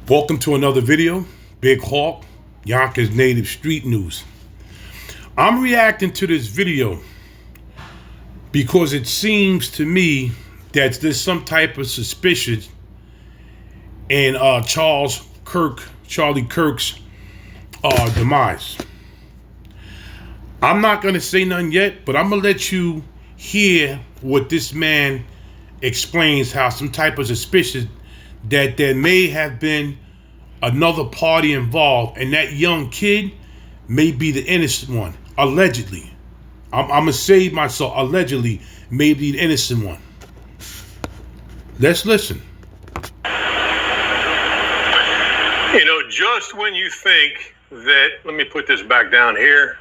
Welcome to another video. Big Hawk, Yonkers Native Street News. I'm reacting to this video because it seems to me that there's some type of suspicion in Charlie Kirk's demise. I'm not going to say nothing yet, but I'm going to let you hear what this man explains, how some type of suspicion that there may have been another party involved, and that young kid may be the innocent one, allegedly. I'm going to save myself, allegedly, may be the innocent one. Let's listen. You know, just when you think that, let me put this back down here.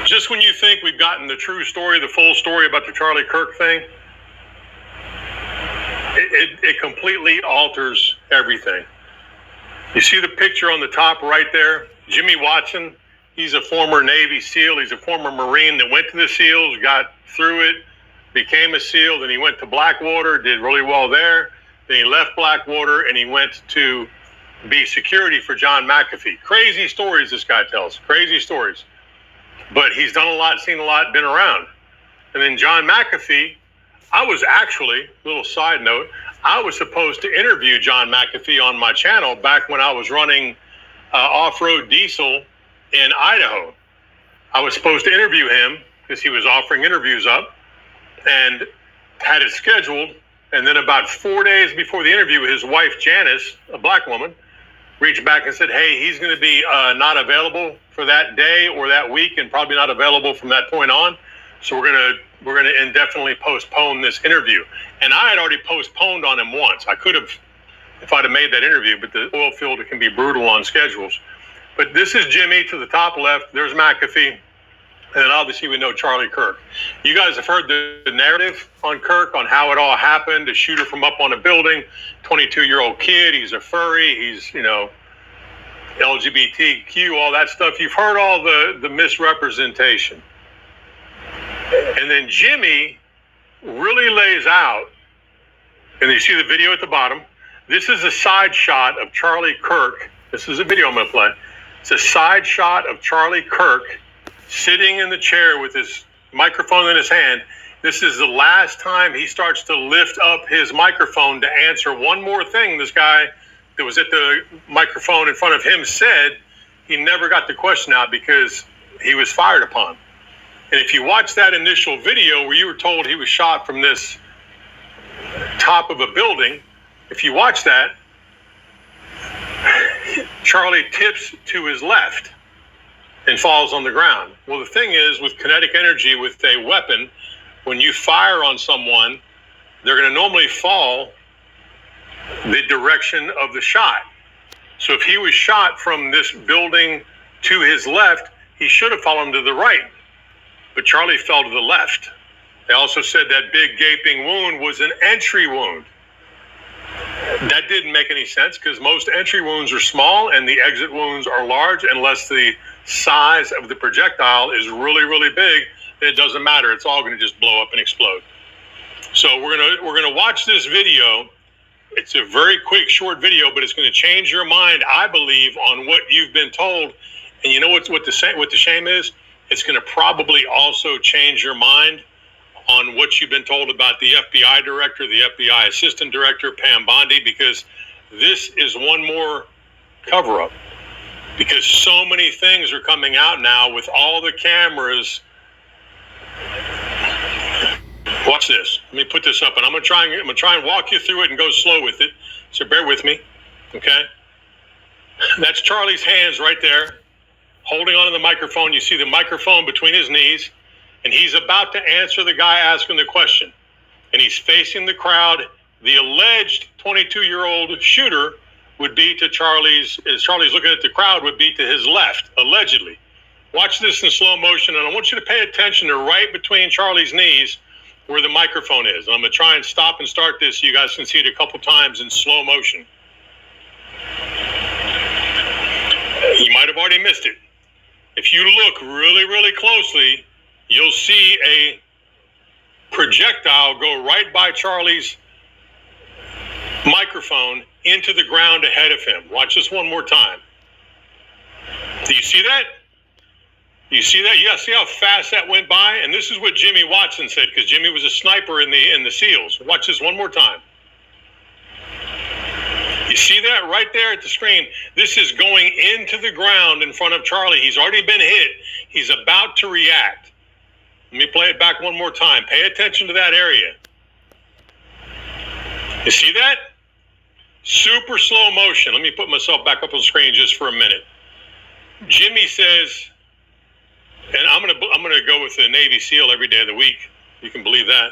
Just when you think we've gotten the true story, the full story about the Charlie Kirk thing, it completely alters everything. You see the picture on the top right there? Jimmy Watson, he's a former Navy SEAL. He's a former Marine that went to the SEALs, got through it, became a SEAL. Then he went to Blackwater, did really well there. Then he left Blackwater and he went to be security for John McAfee. Crazy stories this guy tells, crazy stories. But he's done a lot, seen a lot, been around. And then John McAfee, I was actually, little side note, I was supposed to interview John McAfee on my channel back when I was running off-road diesel in Idaho. I was supposed to interview him because he was offering interviews up and had it scheduled. And then about 4 days before the interview, his wife, Janice, a black woman, reached back and said, hey, he's going to be not available for that day or that week and probably not available from that point on. So we're going to indefinitely postpone this interview. And I had already postponed on him once. I could have, if I'd have made that interview, but the oil field can be brutal on schedules. But this is Jimmy to the top left. There's McAfee. And then obviously we know Charlie Kirk. You guys have heard the narrative on Kirk, on how it all happened. A shooter from up on a building, 22-year-old kid. He's a furry. He's, you know, LGBTQ, all that stuff. You've heard all the misrepresentation. And then Jimmy really lays out, and you see the video at the bottom. This is a side shot of Charlie Kirk. This is a video I'm going to play. It's a side shot of Charlie Kirk sitting in the chair with his microphone in his hand. This is the last time he starts to lift up his microphone to answer one more thing. This guy that was at the microphone in front of him said he never got the question out because he was fired upon. And if you watch that initial video where you were told he was shot from this top of a building, if you watch that, Charlie tips to his left and falls on the ground. Well, the thing is, with kinetic energy, with a weapon, when you fire on someone, they're going to normally fall the direction of the shot. So if he was shot from this building to his left, he should have fallen to the right. But Charlie fell to the left. They also said that big gaping wound was an entry wound. That didn't make any sense because most entry wounds are small and the exit wounds are large unless the size of the projectile is really, really big. It doesn't matter. It's all going to just blow up and explode. So we're gonna watch this video. It's a very quick, short video, but it's going to change your mind, I believe, on what you've been told. And you know what the shame is? It's going to probably also change your mind on what you've been told about the FBI director, the FBI assistant director, Pam Bondi, because this is one more cover-up. Because so many things are coming out now with all the cameras. Watch this. Let me put this up, and I'm gonna try and walk you through it and go slow with it. So bear with me, okay? That's Charlie's hands right there, holding onto the microphone. You see the microphone between his knees, and he's about to answer the guy asking the question. And he's facing the crowd. The alleged 22-year-old shooter would be to Charlie's, as Charlie's looking at the crowd, would be to his left, allegedly. Watch this in slow motion, and I want you to pay attention to right between Charlie's knees where the microphone is. And I'm going to try and stop and start this so you guys can see it a couple times in slow motion. You might have already missed it. If you look really, really closely, you'll see a projectile go right by Charlie's microphone into the ground ahead of him. Watch this one more time. Do you see that? You see that? Yeah, see how fast that went by? And this is what Jimmy Watson said, because Jimmy was a sniper in the SEALs. Watch this one more time. You see that right there at the screen? This is going into the ground in front of Charlie. He's already been hit. He's about to react. Let me play it back one more time. Pay attention to that area. You see that? Super slow motion. Let me put myself back up on the screen just for a minute. Jimmy says, and I'm gonna go with the Navy SEAL every day of the week. You can believe that.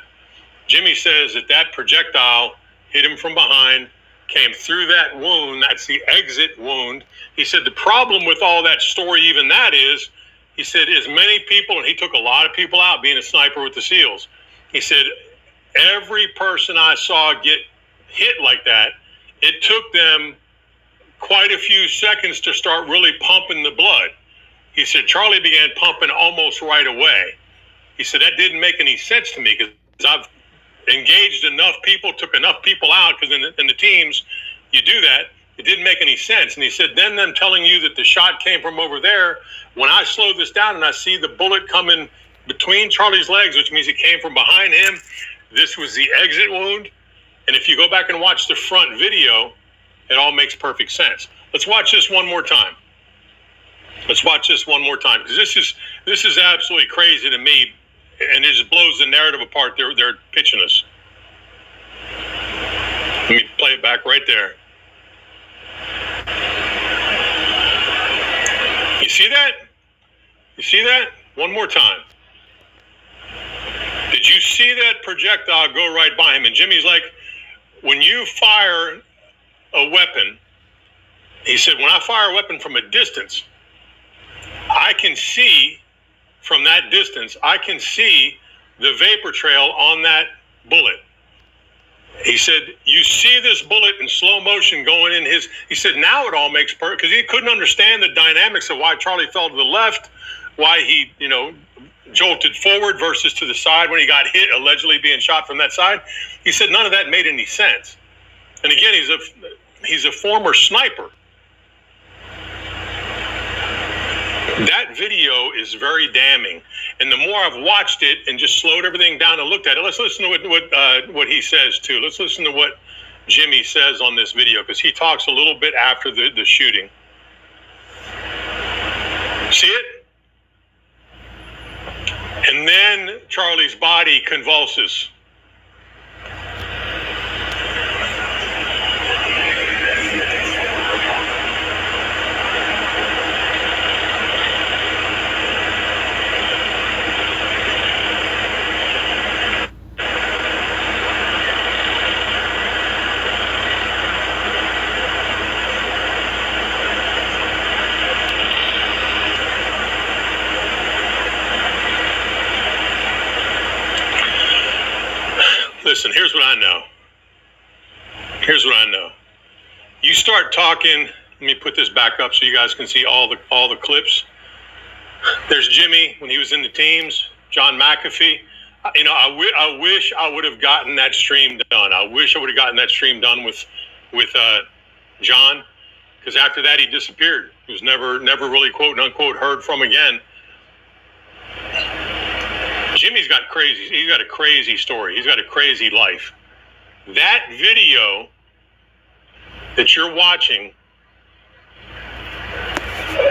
Jimmy says that projectile hit him from behind, came through that wound. That's the exit wound. He said the problem with all that story, even that is, he said, as many people, and he took a lot of people out being a sniper with the SEALs. He said, every person I saw get hit like that, it took them quite a few seconds to start really pumping the blood. He said, Charlie began pumping almost right away. He said, that didn't make any sense to me because I've engaged enough people, took enough people out, because in the teams, you do that. It didn't make any sense. And he said, then them telling you that the shot came from over there, when I slow this down and I see the bullet coming between Charlie's legs, which means it came from behind him, this was the exit wound. And if you go back and watch the front video, it all makes perfect sense. Let's watch this one more time. Let's watch this one more time, because this is absolutely crazy to me, and it just blows the narrative apart they're pitching us. Let me play it back right there. You see that? You see that? One more time. Did you see that projectile go right by him? And Jimmy's like, when you fire a weapon, he said, when I fire a weapon from a distance, I can see from that distance, I can see the vapor trail on that bullet. He said, you see this bullet in slow motion going in his, he said, now it all makes perfect, because he couldn't understand the dynamics of why Charlie fell to the left, why he, jolted forward versus to the side when he got hit, allegedly being shot from that side. He said none of that made any sense. And again, he's a former sniper. That video is very damning. And the more I've watched it and just slowed everything down and looked at it, let's listen to what he says too. Let's listen to what Jimmy says on this video, because he talks a little bit after the shooting. See it? And then Charlie's body convulses. Listen, here's what I know. Here's what I know. You start talking, let me put this back up so you guys can see all the clips. There's Jimmy when he was in the teams, John McAfee. I wish I would have gotten that stream done. I wish I would have gotten that stream done with John, because after that he disappeared. He was never really quote unquote heard from again. Jimmy's got crazy. He's got a crazy story. He's got a crazy life. That video that you're watching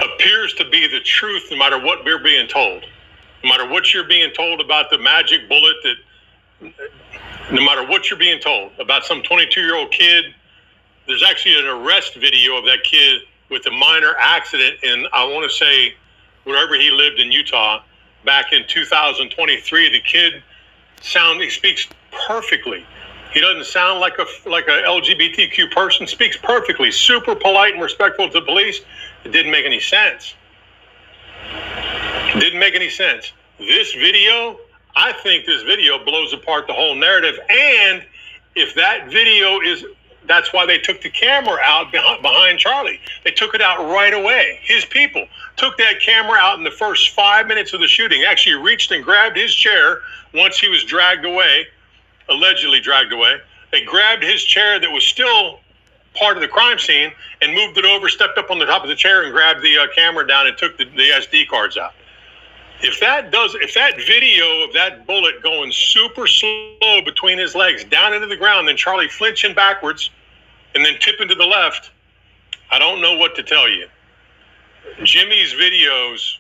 appears to be the truth, no matter what we're being told. No matter what you're being told about the magic bullet, no matter what you're being told about some 22-year-old kid, there's actually an arrest video of that kid with a minor accident in, I want to say, wherever he lived in Utah. Back in 2023, the kid he speaks perfectly. He doesn't sound like a LGBTQ person, speaks perfectly, super polite and respectful to the police. It didn't make any sense. It didn't make any sense. This video, I think this video blows apart the whole narrative. And if that video that's why they took the camera out behind Charlie. They took it out right away. His people took that camera out in the first 5 minutes of the shooting, actually reached and grabbed his chair once he was dragged away, allegedly dragged away. They grabbed his chair that was still part of the crime scene and moved it over, stepped up on the top of the chair and grabbed the camera down and took the SD cards out. If that video of that bullet going super slow between his legs down into the ground, then Charlie flinching backwards and then tipping to the left, I don't know what to tell you. Jimmy's videos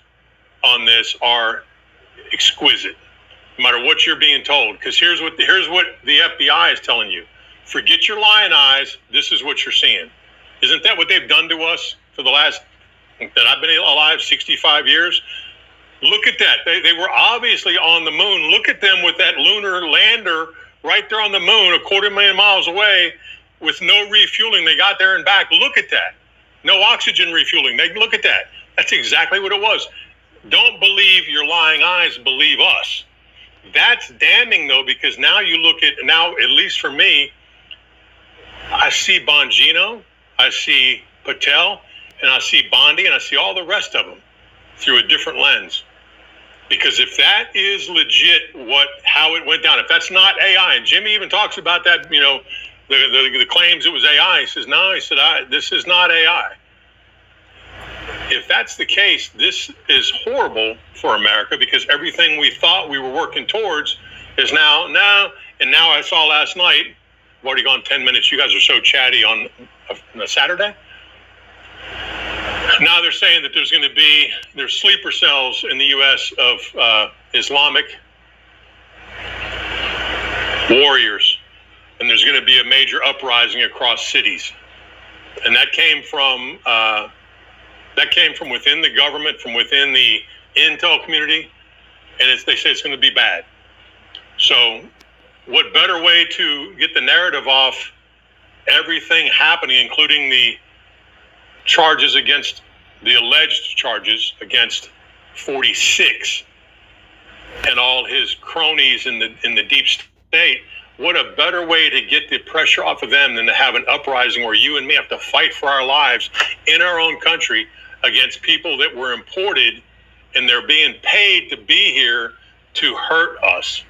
on this are exquisite, no matter what you're being told. Because here's what the FBI is telling you. Forget your lying eyes. This is what you're seeing. Isn't that what they've done to us for the last, that I've been alive, 65 years? Look at that. They were obviously on the moon. Look at them with that lunar lander right there on the moon, 250,000 miles away, with no refueling. They got there and back. Look at that. No oxygen refueling. Look at that. That's exactly what it was. Don't believe your lying eyes. Believe us. That's damning, though, because now you look at, now, at least for me, I see Bongino, I see Patel, and I see Bondi, and I see all the rest of them through a different lens. Because if that is legit, how it went down, if that's not AI, and Jimmy even talks about that, you know, the claims it was AI. He says, no, he said, this is not AI. If that's the case, this is horrible for America, because everything we thought we were working towards is now. And now I saw last night, I've already gone 10 minutes. You guys are so chatty on a Saturday. Now they're saying that there's sleeper cells in the U.S. of Islamic warriors, and there's going to be a major uprising across cities. And that came from within the government, from within the intel community, and they say it's going to be bad. So what better way to get the narrative off everything happening, including the alleged charges against 46 and all his cronies in the deep state? What a better way to get the pressure off of them than to have an uprising where you and me have to fight for our lives in our own country against people that were imported, and they're being paid to be here to hurt us.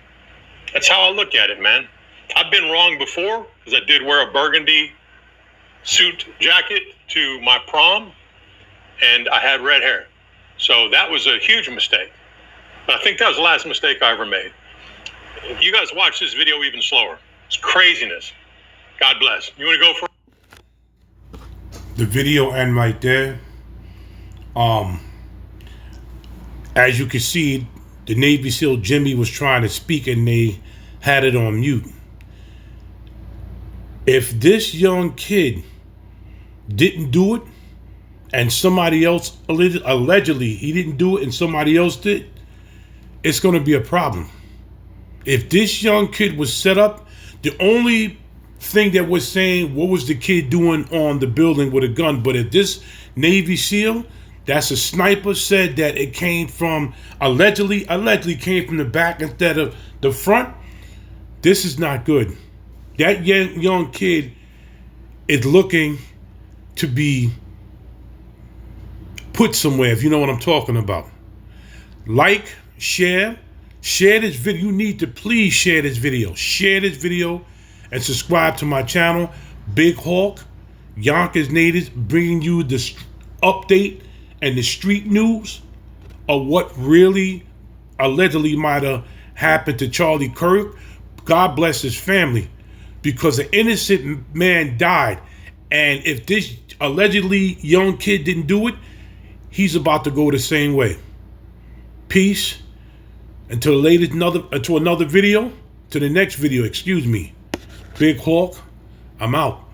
That's how I look at it, man. I've been wrong before, because I did wear a burgundy suit jacket to my prom, and I had red hair. So that was a huge mistake. But I think that was the last mistake I ever made. You guys watch this video even slower. It's craziness. God bless. You want to go for the video end right there? As you can see, the Navy SEAL Jimmy was trying to speak and they had it on mute. If this young kid didn't do it and somebody else, allegedly he didn't do it and somebody else did, it's going to be a problem. If this young kid was set up, the only thing that was saying, what was the kid doing on the building with a gun? But if this Navy SEAL, that's a sniper, said that it came from, allegedly came from the back instead of the front, this is not good. That young kid is looking to be put somewhere, if you know what I'm talking about. Like, share this video. You need to please share this video. Share this video and subscribe to my channel. Big Hawk, Yonkers Natives, bringing you the update and the street news of what really allegedly might have happened to Charlie Kirk. God bless his family, because an innocent man died. And if this allegedly young kid didn't do it, he's about to go the same way. Peace. Until another video, to the next video, excuse me. Big Hawk, I'm out.